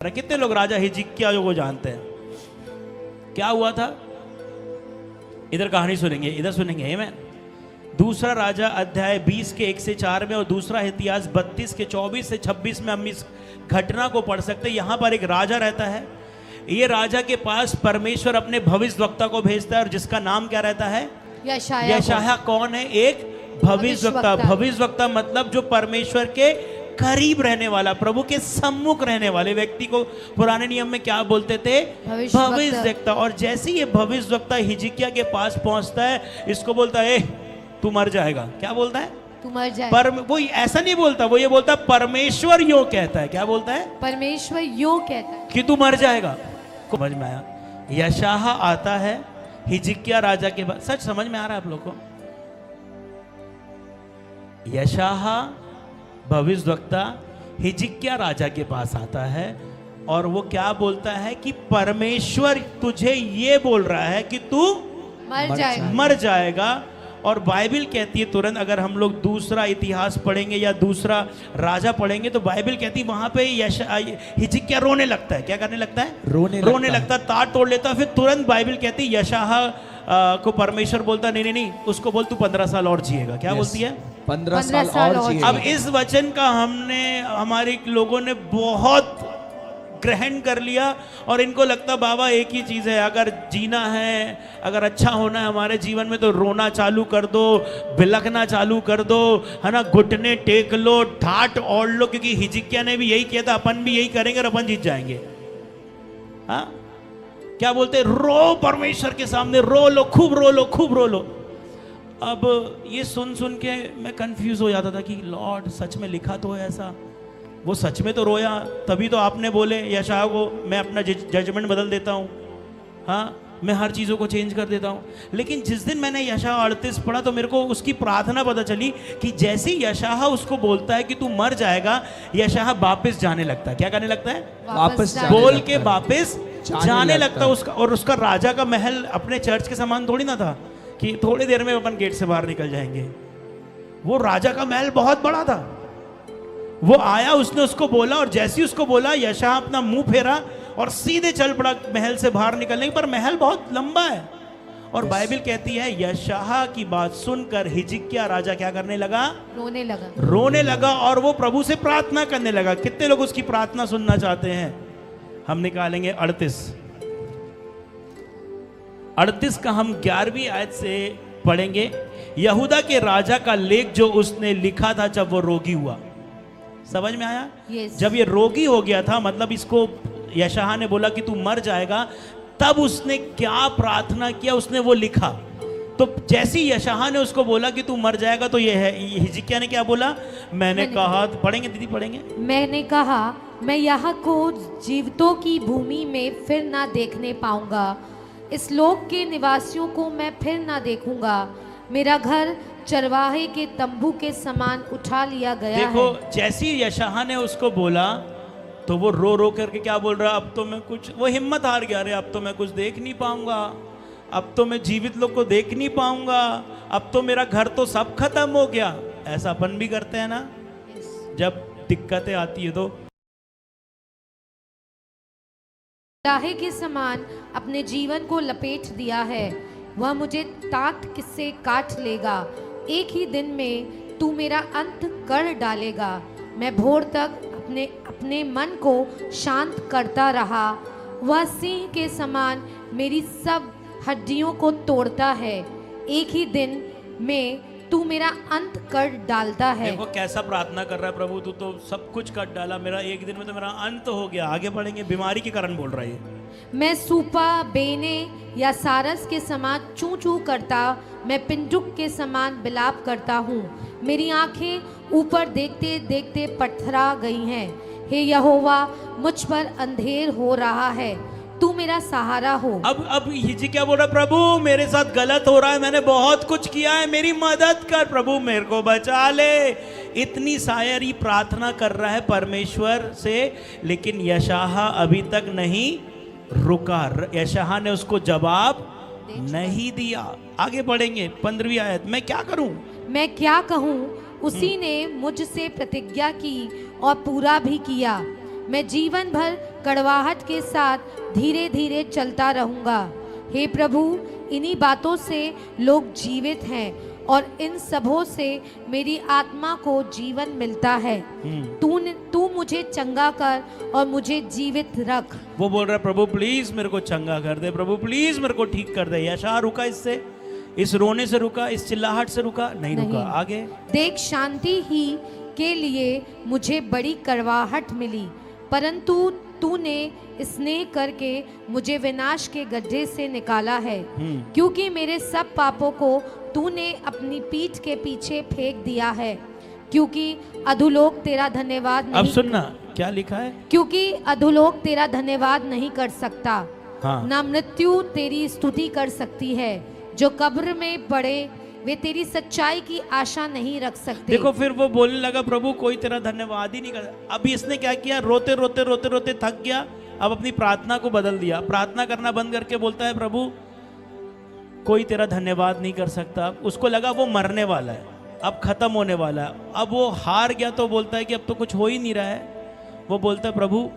कितने लोग राजा हिजकिय्याह को जानते हैं? क्या हुआ था? इधर कहानी सुनेंगे, इधर सुनेंगे। मैं दूसरा राजा अध्याय 20 के 1 से 4 में और दूसरा इतिहास 32 के 24 से 26 में हम इस घटना को पढ़ सकते हैं। यहाँ पर एक राजा रहता है। ये राजा के पास परमेश्वर अपने भविष्यवक्ता को भेजता है और जिसका नाम क्या रहता है? यशायाह। कौन है? एक भविष्यवक्ता। भविष्यवक्ता मतलब जो परमेश्वर के करीब रहने वाला, प्रभु के सम्मुख रहने वाले व्यक्ति को पुराने नियम में क्या बोलते थे? भविष्यवक्ता। और जैसे ये भविष्यवक्ता हिजकिय्याह के पास पहुंचता है, इसको बोलता है तू मर जाएगा। क्या बोलता है? तू मर जाएगा। पर वो ऐसा नहीं बोलता, वो ये बोलता परमेश्वर यो कहता है। क्या बोलता है? परमेश्वर यो कहता है कि तू मर जाएगा। समझ में आया? यशायाह आता है हिजकिय्याह राजा के पास। सच समझ में आ रहा है आप लोग को? यशायाह भविष्यवक्ता हिजकिय्याह राजा के पास आता है और वो क्या बोलता है कि परमेश्वर तुझे ये बोल रहा है कि तू मर जाएगा। और बाइबल कहती है तुरंत, अगर हम लोग दूसरा इतिहास पढ़ेंगे या दूसरा राजा पढ़ेंगे तो बाइबल कहती है वहां पे हिजकिय्याह रोने लगता है। क्या करने लगता है? रोने लगता है, तार तोड़ लेता है। फिर तुरंत बाइबल कहती है यशायाह को परमेश्वर बोलता नहीं, उसको बोल तू 15 साल और जिएगा। क्या बोलती है? 15 साल और जिएगा। अब इस वचन का हमारे लोगों ने बहुत ग्रहण कर लिया और इनको लगता बाबा एक ही चीज है, अगर जीना है, अगर अच्छा होना है हमारे जीवन में तो रोना चालू कर दो, बिलखना चालू कर दो, है ना, घुटने टेक लो, ठाट ओढ़ लो, क्योंकि हिजकिय्याह ने भी यही किया था, अपन भी यही करेंगे और अपन जीत जाएंगे। हाँ, क्या बोलते? रो परमेश्वर के सामने, रो लो, खूब रो लो, खूब रो लो। अब ये सुन के मैं कंफ्यूज हो जाता था कि लॉर्ड सच में लिखा तो है ऐसा? वो सच में तो रोया, तभी तो आपने बोले यशायाह को मैं अपना जजमेंट बदल देता हूँ, हाँ, मैं हर चीज़ों को चेंज कर देता हूँ। लेकिन जिस दिन मैंने यशायाह 38 पढ़ा तो मेरे को उसकी प्रार्थना पता चली कि जैसे यशायाह उसको बोलता है कि तू मर जाएगा, यशायाह वापस जाने लगता है। क्या करने लगता है? वापस बोल के वापस जाने लगता है उसका। और उसका राजा का महल अपने चर्च के समान थोड़ी ना था कि थोड़ी देर में अपन गेट से बाहर निकल जाएंगे। वो राजा का महल बहुत बड़ा था। वो आया, उसने उसको बोला और जैसे ही उसको बोला यशायाह अपना मुंह फेरा और सीधे चल पड़ा महल से बाहर निकलने। पर महल बहुत लंबा है और बाइबल कहती है यशायाह की बात सुनकर हिजकिय्याह राजा क्या करने लगा? रोने लगा और वो प्रभु से प्रार्थना करने लगा। कितने लोग उसकी प्रार्थना सुनना चाहते हैं? हम निकालेंगे 38 का हम 11वीं आयत से पढ़ेंगे। यहूदा के राजा का लेख जो उसने लिखा था जब वो रोगी हुआ। समझ में आया? जब ये रोगी हो गया था, मतलब इसको यशायाह ने बोला कि तू मर जाएगा, तब उसने क्या प्रार्थना किया? उसने वो लिखा। तो जैसे ही यशायाह ने उसको बोला कि तू मर जाएगा तो ये है, हिजकिय्याह ने क्या बोला? मैंने कहा, पढ़ेंगे दीदी पढ़ेंगे। मैंने कहा मैं यहाँ को जीवितों की भूमि में फिर ना देखने पाऊंगा, इस लोक के निवासियों को मैं फिर ना देखूंगा, मेरा घर चरवाहे के तंबू के समान उठा लिया गया देखो, है। जैसे ही यशायाह ने उसको बोला तो वो रो करके क्या बोल रहा? अब तो मैं कुछ, वो हिम्मत हार गया। अरे अब तो मैं कुछ देख नहीं पाऊंगा, अब तो मैं जीवित लोग को देख नहीं पाऊंगा, अब तो मेरा घर तो सब खत्म हो गया। ऐसा अपन भी करते हैं ना जब दिक्कतें आती है तो। चरवाहे के समान अपने जीवन को लपेट दिया है, वह मुझे दांत किससे काट लेगा, एक ही दिन में तू मेरा अंत कर डालेगा। मैं भोर तक अपने मन को शांत करता रहा, वह सिंह के समान मेरी सब हड्डियों को तोड़ता है, एक ही दिन में तू मेरा अंत कर डालता है। देखो कैसा प्रार्थना कर रहा है प्रभु, तू तो सब कुछ कर डाला, मेरा एक दिन में तो मेरा अंत हो गया। आगे बढ़ेंगे, बीमारी के कारण बोल रहा है। मैं सूपा, बेने या सारस के समान चू चू करता, मैं पिंडुक के समान बिलाप करता हूँ, मेरी आंखें ऊपर देखते देखते पत्थरा गई हैं। हे यहोवा, मुझ पर अंधेर हो रहा है, तू मेरा सहारा हो। अब हिजकिय्याह बोल रहा, प्रभु मेरे साथ गलत हो रहा है, मैंने बहुत कुछ किया है, मेरी मदद कर प्रभु, मेरे को बचा ले। इतनी सायरी प्रार्थना कर रहा है परमेश्वर से, लेकिन यशायाह अभी तक नहीं रुका। यशायाह ने उसको जवाब नहीं दिया। आगे बढ़ेंगे 15वीं आयत। मैं क्या करूं? मैं क्या कहूं? उसी ने मुझसे प्रतिज्ञा की और पूरा भी किया। मैं जीवन भर कड़वाहट के साथ धीरे धीरे चलता रहूंगा। हे प्रभु, इन्हीं बातों से लोग जीवित हैं और इन सबों से मेरी आत्मा को जीवन मिलता है। तू मुझे चंगा कर और मुझे जीवित रख। वो बोल रहा है, प्रभु प्लीज मेरे को चंगा कर दे, प्रभु प्लीज मेरे को ठीक कर दे। यशायाह रुका इससे, इस रोने से रुका, इस चिल्लाहट से रुका नहीं। रुका। आगे देख, शांति ही के लिए मुझे बड़ी कड़वाहट मिली, परंतु तूने स्नेह करके मुझे विनाश के गड्ढे से निकाला है, क्योंकि मेरे सब पापों को तूने अपनी पीठ के पीछे फेंक दिया है। क्योंकि अधोलोक तेरा धन्यवाद नहीं, अब सुनना क्या लिखा है, क्योंकि अधोलोक तेरा धन्यवाद नहीं कर सकता। हाँ। ना मृत्यु तेरी स्तुति कर सकती है। जो कब्र में पड़े वे तेरी सच्चाई की आशा नहीं रख सकते। देखो फिर वो बोलने लगा, प्रभु कोई तेरा धन्यवाद ही नहीं कर। अभी इसने क्या किया, रोते रोते रोते रोते थक गया। अब अपनी प्रार्थना को बदल दिया, प्रार्थना करना बंद करके बोलता है, प्रभु कोई तेरा धन्यवाद नहीं कर सकता। उसको लगा वो मरने वाला है, अब खत्म होने वाला है, अब वो हार गया। तो बोलता है कि अब तो कुछ हो ही नहीं रहा है। वो बोलता है, प्रभु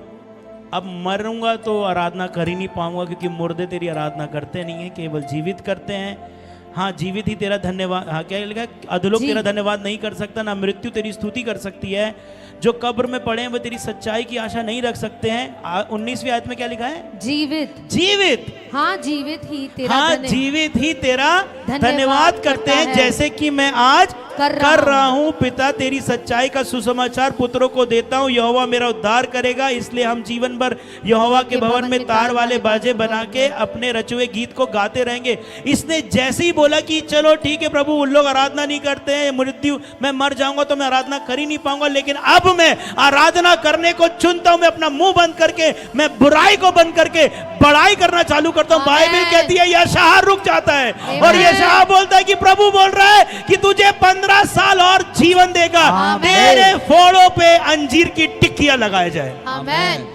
अब मरूंगा तो आराधना कर ही नहीं पाऊंगा, क्योंकि मुर्दे तेरी आराधना करते नहीं है, केवल जीवित करते हैं। हाँ, जीवित ही तेरा धन्यवाद, हाँ क्या लिखा, अधोलोक तेरा धन्यवाद नहीं कर सकता, ना मृत्यु तेरी स्तुति कर सकती है। जो कब्र में पड़े हैं वो तेरी सच्चाई की आशा नहीं रख सकते हैं। 19वीं आयत में क्या लिखा है, जीवित, जीवित, हाँ जीवित ही तेरा, हाँ जीवित ही तेरा धन्यवाद करते हैं, जैसे कि मैं आज कर रहा हूँ। पिता तेरी सच्चाई का सुसमाचार पुत्रों को देता हूँ। यहोवा मेरा उद्धार करेगा, इसलिए हम जीवन भर यहोवा के भवन में तार वाले बाजे बना के अपने रचुए गीत को गाते रहेंगे। इसने जैसे ही बोला कि चलो ठीक है प्रभु, उन लोग आराधना नहीं करते हैं, मृत्यु मैं मर जाऊंगा तो मैं आराधना कर ही नहीं पाऊंगा, लेकिन अब मैं आराधना करने को चुनता हूं। मैं अपना मुंह बंद करके, मैं बुराई को बंद करके बड़ाई करना चालू करता हूं। बाइबल कहती है यशायाह रुक जाता है और यशायाह बोलता है कि प्रभु बोल रहा है कि तुझे 15 साल और जीवन देगा, तेरे फोड़ों पे अंजीर की टिक्कियां लगाए जाए। आमीन।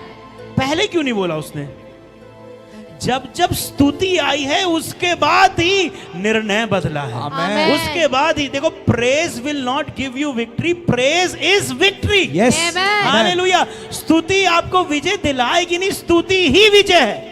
पहले क्यों नहीं बोला उसने? जब जब स्तुति आई है उसके बाद ही निर्णय बदला है। आमीन। उसके बाद ही देखो, praise will not give you victory, praise is victory. Yes, आमीन। हालेलुया। स्तुति आपको विजय दिलाएगी नहीं, स्तुति ही विजय है।